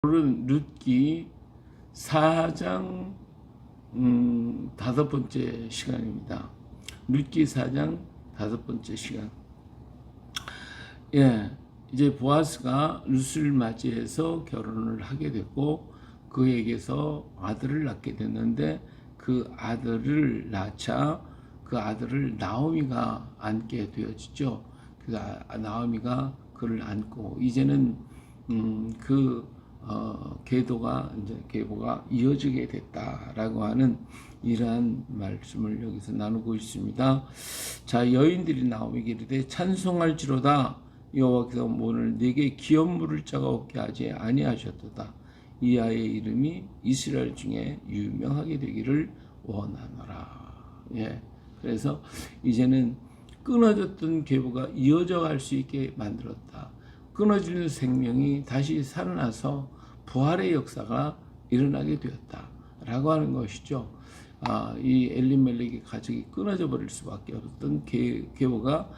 오늘은 룻기 4장 5번째 시간입니다. 룻기 4장 5번째 시간. 이제 보아스가 룻을 맞이해서 결혼을 하게 됐고 그에게서 아들을 낳게 됐는데 그 아들을 낳자 그 아들을 나오미가 안게 되어지죠. 그래서 나오미가 그를 안고 이제는 계보가 이어지게 됐다라고 하는 이러한 말씀을 여기서 나누고 있습니다. 자, 여인들이 나오미에게 이르되 찬송할지로다 여호와께서 오늘 내게 기업 물을 자가 없게 하지 아니하셨도다. 이 아이의 이름이 이스라엘 중에 유명하게 되기를 원하노라. 그래서 이제는 끊어졌던 계보가 이어져 갈 수 있게 만들었다. 끊어지는 생명이 다시 살아나서 부활의 역사가 일어나게 되었다라고 하는 것이죠. 이 엘리멜렉의 가족이 끊어져 버릴 수밖에 없었던 계보가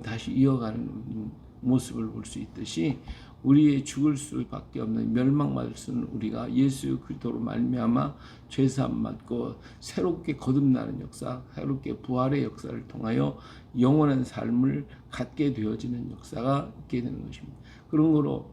다시 이어가는 모습을 볼 수 있듯이 우리의 죽을 수밖에 없는 멸망받을 수는 우리가 예수 그리스도로 말미암아 죄사함 받고 새롭게 거듭나는 역사, 새롭게 부활의 역사를 통하여 영원한 삶을 갖게 되어지는 역사가 있게 되는 것입니다. 그런 거로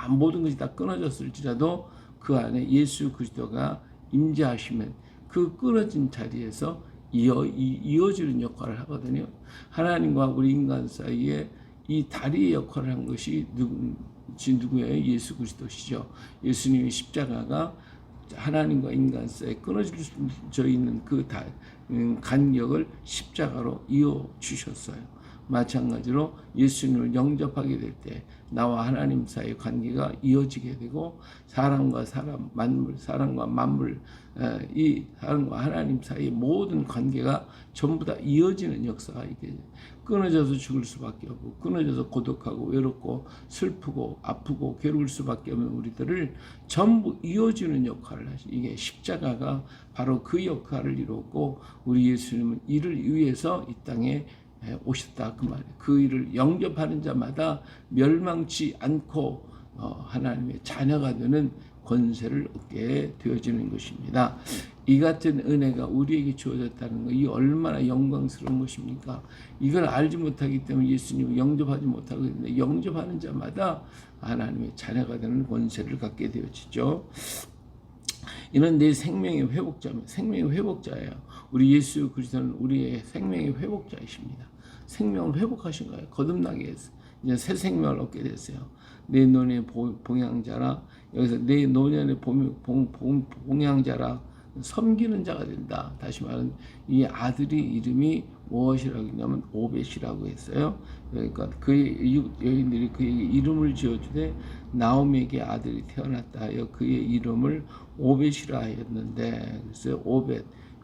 모든 것이 다 끊어졌을지라도 그 안에 예수 그리스도가 임재하시면 그 끊어진 자리에서 이어지는 역할을 하거든요. 하나님과 우리 인간 사이에 이 다리의 역할을 한 것이 누구예요? 예수 그리스도시죠. 예수님의 십자가가 하나님과 인간 사이에 끊어져 있는 그 간격을 십자가로 이어 주셨어요. 마찬가지로 예수님을 영접하게 될 때 나와 하나님 사이의 관계가 이어지게 되고 사람과 만물, 사람과 만물, 이 사람과 하나님 사이의 모든 관계가 전부 다 이어지는 역사가 있게 돼요. 끊어져서 죽을 수밖에 없고 끊어져서 고독하고 외롭고 슬프고 아프고 괴로울 수밖에 없는 우리들을 전부 이어주는 역할을 하시. 이게 십자가가 바로 그 역할을 이루었고 우리 예수님은 이를 위해서 이 땅에 오셨다 그 말이에요. 그 일을 영접하는 자마다 멸망치 않고 하나님의 자녀가 되는 권세를 얻게 되어지는 것입니다. 이 같은 은혜가 우리에게 주어졌다는 거, 이 얼마나 영광스러운 것입니까? 이걸 알지 못하기 때문에 예수님을 영접하지 못하고 있는데 영접하는 자마다 하나님의 자녀가 되는 권세를 갖게 되어지죠. 이는 내 생명의 회복자입니다. 생명의 회복자예요. 우리 예수 그리스도는 우리의 생명의 회복자이십니다. 생명을 회복하신 거예요. 거듭나게 해서 이제 새 생명을 얻게 됐어요. 내 노년의 봉양자라. 여기서 내 노년의 봉양자라 섬기는 자가 된다. 다시 말하면 이 아들이 이름이 무엇이라고 했냐면 오벳이라고 했어요. 그러니까 그의 여인들이 그에게 이름을 지어주되 나오미에게 아들이 태어났다 하여 그의 이름을 오벳이라 하였는데, 그래서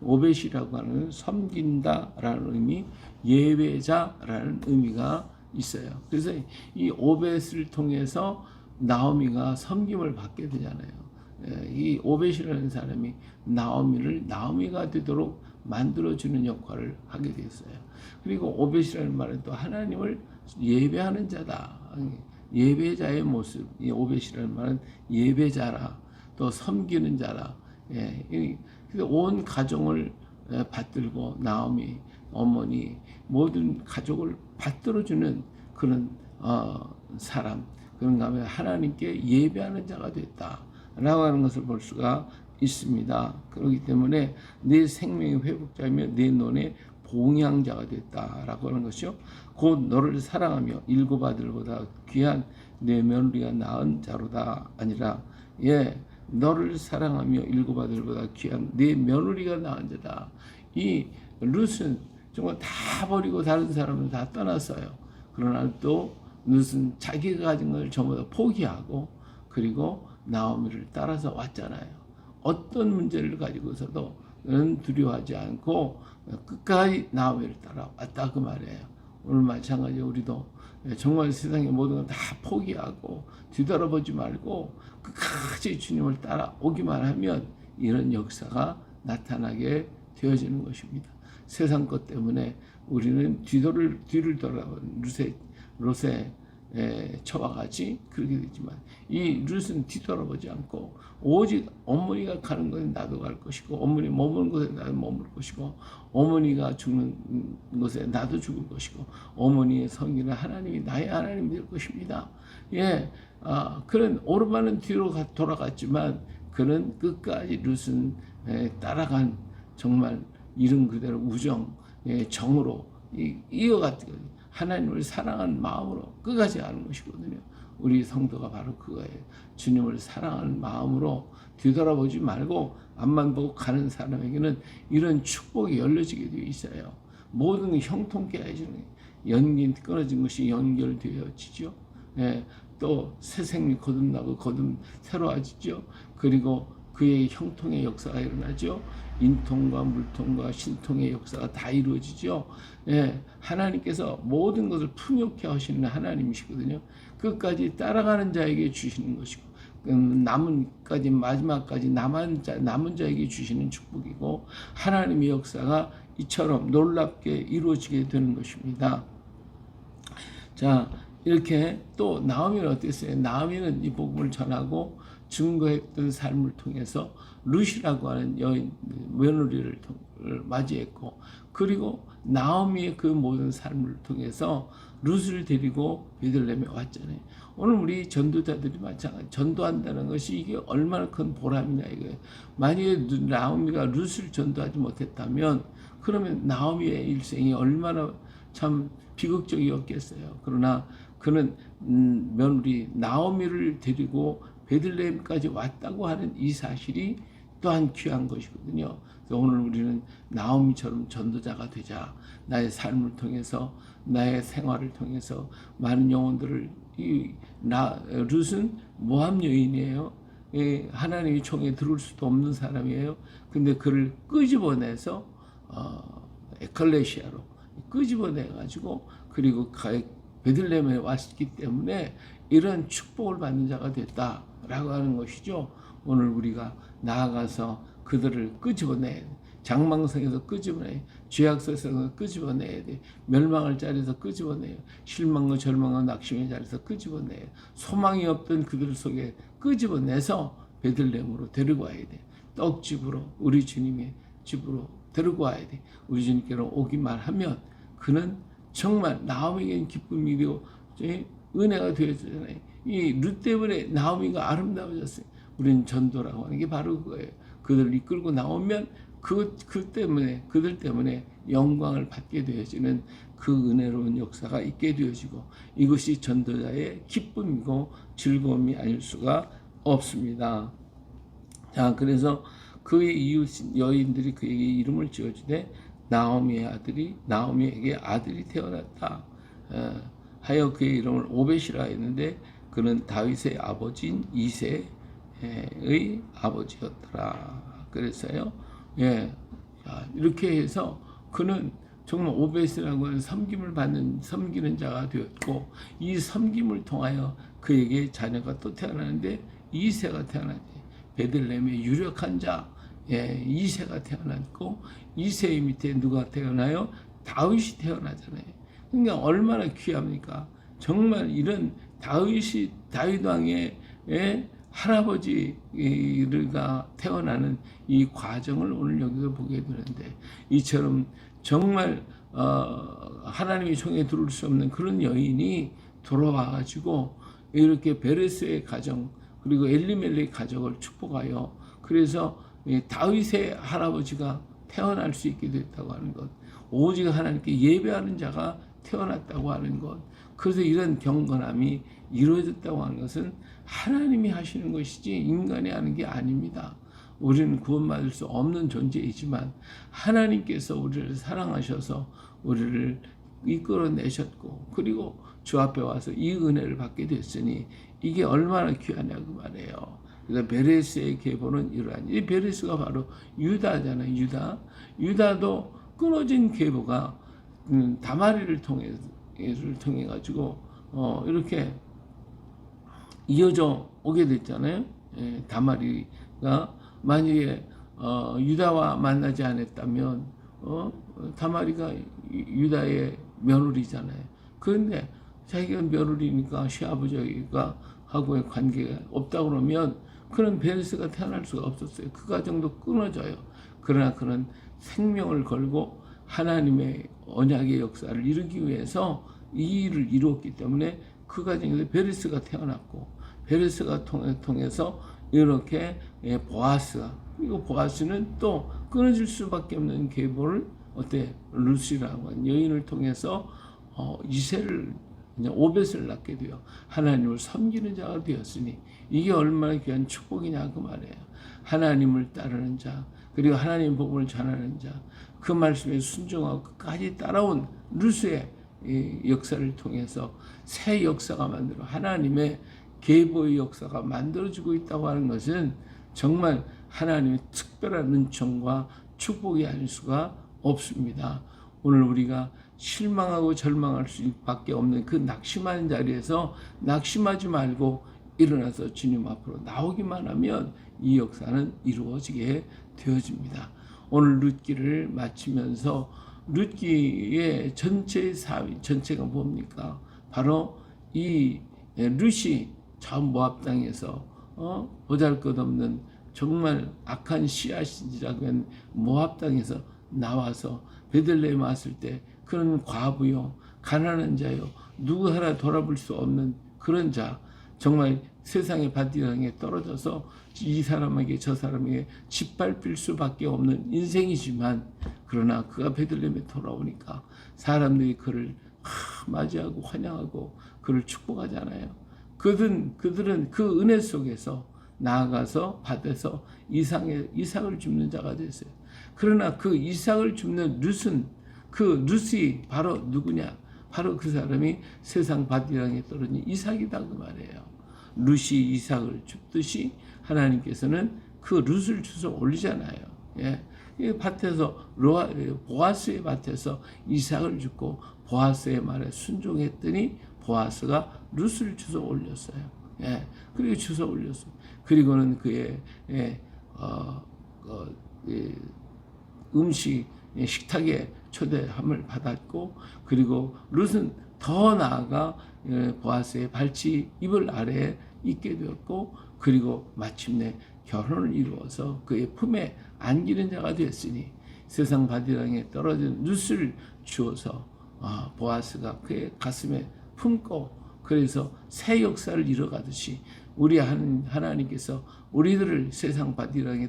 오벳이라고 하는 섬긴다라는 의미, 예배자라는 의미가 있어요. 그래서 이 오벳을 통해서 나오미가 섬김을 받게 되잖아요. 이 오벳이라는 사람이 나오미가 되도록 만들어주는 역할을 하게 됐어요. 그리고 오벳이라는 말은 또 하나님을 예배하는 자다. 예배자의 모습. 이 오벳이라는 말은 예배자라, 또 섬기는 자라. 온 가정을 받들고 나오미 어머니 모든 가족을 받들어주는 그런 사람. 그런가 하면 하나님께 예배하는 자가 됐다라고 하는 것을 볼 수가 있습니다. 그렇기 때문에 내 생명의 회복자이며 내 논의 봉양자가 됐다라고 하는 것이요. 곧 너를 사랑하며 일곱 아들보다 귀한 내 며느리가 낳은 자로다 아니라 너를 사랑하며 일곱 아들보다 귀한 내 며느리가 낳은 자다. 이 룻은 정말 다 버리고 다른 사람은 다 떠났어요. 그러나 또 룻은 자기가 가진 걸 전부 다 포기하고 그리고 나오미를 따라서 왔잖아요. 어떤 문제를 가지고서도 두려워하지 않고 끝까지 나오미를 따라왔다 그 말이에요. 오늘 마찬가지로 우리도 정말 세상의 모든 걸 다 포기하고 뒤돌아보지 말고 끝까지 주님을 따라오기만 하면 이런 역사가 나타나게 되어지는 것입니다. 세상 것 때문에 우리는 뒤를 돌아본 롯의 저와 같이 그렇게 되지만 이 룻은 뒤돌아보지 않고 오직 어머니가 가는 곳에 나도 갈 것이고 어머니 머무는 곳에 나도 머물 것이고 어머니가 죽는 곳에 나도 죽을 것이고 어머니의 성기는 하나님이 나의 하나님이 될 것입니다. 그런 오르반은 뒤로 돌아갔지만 그는 끝까지 룻은 따라간 정말 이름 그대로 우정, 정으로 이어갔거든요. 하나님을 사랑하는 마음으로 끝까지 가는 것이거든요. 우리 성도가 바로 그거예요. 주님을 사랑하는 마음으로 뒤돌아보지 말고 앞만 보고 가는 사람에게는 이런 축복이 열려지게 되어 있어요. 모든 게 형통케 해주는 연기 끊어진 것이 연결되어지죠. 또 새 생命거듭나고 새로워지죠. 그리고 그의 형통의 역사가 일어나죠. 인통과 물통과 신통의 역사가 다 이루어지죠. 하나님께서 모든 것을 풍요케 하시는 하나님이시거든요. 끝까지 따라가는 자에게 주시는 것이고 남은까지 마지막까지 남은 자에게 주시는 축복이고 하나님의 역사가 이처럼 놀랍게 이루어지게 되는 것입니다. 자, 이렇게 또 나오미는 어땠어요? 나오미는 이 복음을 전하고 증거했던 삶을 통해서 룻이라고 하는 여인 며느리를 맞이했고 그리고 나오미의 그 모든 삶을 통해서 룻을 데리고 베들레헴에 왔잖아요. 오늘 우리 전도자들이 마찬가지 전도한다는 것이 이게 얼마나 큰 보람이냐 이거예요. 만약에 나오미가 룻을 전도하지 못했다면 그러면 나오미의 일생이 얼마나 참 비극적이었겠어요. 그러나 그는 며느리 나오미를 데리고 베들레헴까지 왔다고 하는 이 사실이 또한 귀한 것이거든요. 그래서 오늘 우리는 나오미처럼 전도자가 되자. 나의 삶을 통해서 나의 생활을 통해서 많은 영혼들을 룻은 모함 여인이에요. 하나님의 총에 들어올 수도 없는 사람이에요. 근데 그를 끄집어내서 에클레시아로 끄집어내 가지고 그리고 베들레헴에 왔기 때문에 이런 축복을 받는 자가 됐다라고 하는 것이죠. 오늘 우리가 나아가서 그들을 끄집어내야 돼. 장망성에서 끄집어내야 돼. 죄악성에서 끄집어내야 돼. 멸망할 자리에서 끄집어내요. 실망과 절망과 낙심의 자리에서 끄집어내요. 소망이 없던 그들 속에 끄집어내서 베들레헴으로 데리고 와야 돼. 떡집으로 우리 주님의 집으로 데리고 와야 돼. 우리 주님께로 오기만 하면 그는 정말 나오미에게는 기쁨이 되고 은혜가 되어주잖아요. 이 룻 때문에 나오미가 아름다워졌어요. 우리는 전도라고 하는 게 바로 그거예요. 그들을 이끌고 나오면 그들 때문에 영광을 받게 되어지는 그 은혜로운 역사가 있게 되어지고 이것이 전도자의 기쁨이고 즐거움이 아닐 수가 없습니다. 자, 그래서 그의 이웃 여인들이 그에게 이름을 지어주되 나오미에게 아들이 태어났다 하여 그의 이름을 오벳이라 했는데 그는 다윗의 아버지인 이새의 아버지였더라. 그랬어요. 이렇게 해서 그는 정말 오벳이라고 하는 섬기는 자가 되었고 이 섬김을 통하여 그에게 자녀가 또 태어나는데 이새가 태어나지. 베들레헴의 유력한 자 이새가 태어났고 이새의 밑에 누가 태어나요? 다윗이 태어나잖아요. 그러니까 얼마나 귀합니까? 정말 이런 다윗 왕의 할아버지가 태어나는 이 과정을 오늘 여기서 보게 되는데 이처럼 정말 하나님의 총에 들어올 수 없는 그런 여인이 돌아와가지고 이렇게 베레스의 가정 그리고 엘리멜렉의 가정을 축복하여 그래서 다윗의 할아버지가 태어날 수 있게 됐다고 하는 것, 오직 하나님께 예배하는 자가 태어났다고 하는 것, 그래서 이런 경건함이 이루어졌다고 하는 것은 하나님이 하시는 것이지 인간이 하는 게 아닙니다. 우리는 구원받을 수 없는 존재이지만 하나님께서 우리를 사랑하셔서 우리를 이끌어내셨고 그리고 주 앞에 와서 이 은혜를 받게 됐으니 이게 얼마나 귀하냐고 말해요. 그래서 베레스의 계보는 이러한 이 베레스가 바로 유다잖아요. 유다도 끊어진 계보가 다마리를 통해 가지고 이렇게 이어져 오게 됐잖아요. 다마리가 만약에 유다와 만나지 않았다면 다마리가 유다의 며느리잖아요. 그런데 자기가 며느리니까 시아버지가 하고의 관계가 없다 그러면 그런 베레스가 태어날 수가 없었어요. 그 가정도 끊어져요. 그러나 그런 생명을 걸고 하나님의 언약의 역사를 이루기 위해서 이 일을 이루었기 때문에 그 가정에서 베레스가 태어났고, 베레스가 통해서 이렇게 보아스가, 그리고 보아스는 또 끊어질 수밖에 없는 계보를 루시라고 하는 여인을 통해서 이세를, 오벳을 낳게 되어 하나님을 섬기는 자가 되었으니 이게 얼마나 귀한 축복이냐 그 말이에요. 하나님을 따르는 자, 그리고 하나님 복음을 전하는 자, 그 말씀에 순종하고 끝까지 따라온 루스의 역사를 통해서 새 역사가 만들어 하나님의 계보의 역사가 만들어지고 있다고 하는 것은 정말 하나님의 특별한 은총과 축복이 아닐 수가 없습니다. 오늘 우리가 실망하고 절망할 수밖에 없는 그 낙심하는 자리에서 낙심하지 말고 일어나서 주님 앞으로 나오기만 하면 이 역사는 이루어지게 되어집니다. 오늘 룻기를 마치면서 룻기의 전체 사위, 전체가 뭡니까? 바로 이 룻이 저 모압 땅에서 보잘것없는 정말 악한 씨앗이라고 하는 모압 땅에서 나와서 베들레헴 왔을 때 그런 과부요, 가난한 자요, 누구 하나 돌아볼 수 없는 그런 자, 정말 세상의 바디랑에 떨어져서 이 사람에게 저 사람에게 짓밟힐 수밖에 없는 인생이지만, 그러나 그가 베들레헴에 돌아오니까 사람들이 그를 맞이하고 환영하고 그를 축복하잖아요. 그들은 그 은혜 속에서 나아가서 밭에서 이삭을 줍는 자가 됐어요. 그러나 그 이삭을 줍는 룻이 바로 누구냐? 바로 그 사람이 세상 밭이랑에 떨어진 이삭이다 그 말이에요. 룻이 이삭을 줍듯이 하나님께서는 그 룻을 주워 올리잖아요. 예. 밭에서 보아스의 밭에서 이삭을 줍고 보아스의 말에 순종했더니 보아스가 룻을 주워 올렸어요. 예. 그리고 주워 올렸어요. 그리고는 그의 식탁에 초대함을 받았고, 그리고 룻은 더 나아가 보아스의 발치 이불 아래에 있게 되었고, 그리고 마침내 결혼을 이루어서 그의 품에 안기는 자가 되었으니 세상 바디랑에 떨어진 룻을 주어서 보아스가 그의 가슴에 품고, 그래서 새 역사를 이뤄가듯이 우리 하나님께서 우리들을 세상 바디랑에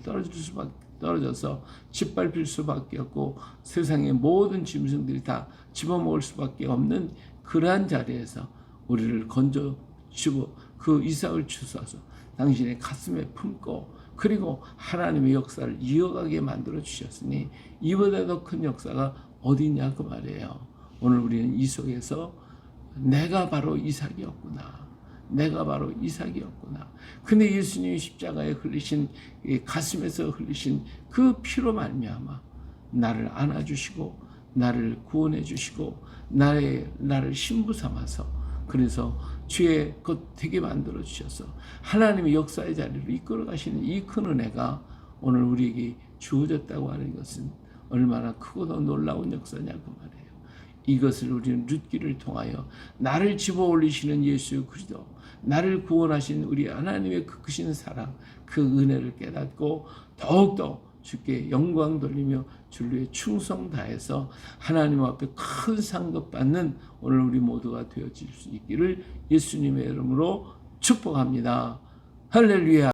떨어져서 짓밟힐 수밖에 없고 세상의 모든 짐승들이 다 집어먹을 수밖에 없는 그러한 자리에서 우리를 건져주고 그 이삭을 주셔서 당신의 가슴에 품고, 그리고 하나님의 역사를 이어가게 만들어 주셨으니 이보다 더 큰 역사가 어디냐 그 말이에요. 오늘 우리는 이 속에서 내가 바로 이삭이었구나, 내가 바로 이삭이었구나. 근데 예수님이 십자가에 흘리신, 가슴에서 흘리신 그 피로 말미암아 나를 안아주시고 나를 구원해 주시고 나를 신부 삼아서, 그래서 주의 것 되게 만들어 주셔서 하나님의 역사의 자리로 이끌어 가시는 이 큰 은혜가 오늘 우리에게 주어졌다고 하는 것은 얼마나 크고도 놀라운 역사냐 그 말이에요. 이것을 우리는 룻기를 통하여 나를 집어 올리시는 예수 그리스도, 나를 구원하신 우리 하나님의 그 크신 사랑, 그 은혜를 깨닫고 더욱더 주께 영광 돌리며 주를 충성 다해서 하나님 앞에 큰 상급 받는 오늘 우리 모두가 되어질 수 있기를 예수님의 이름으로 축복합니다. 할렐루야.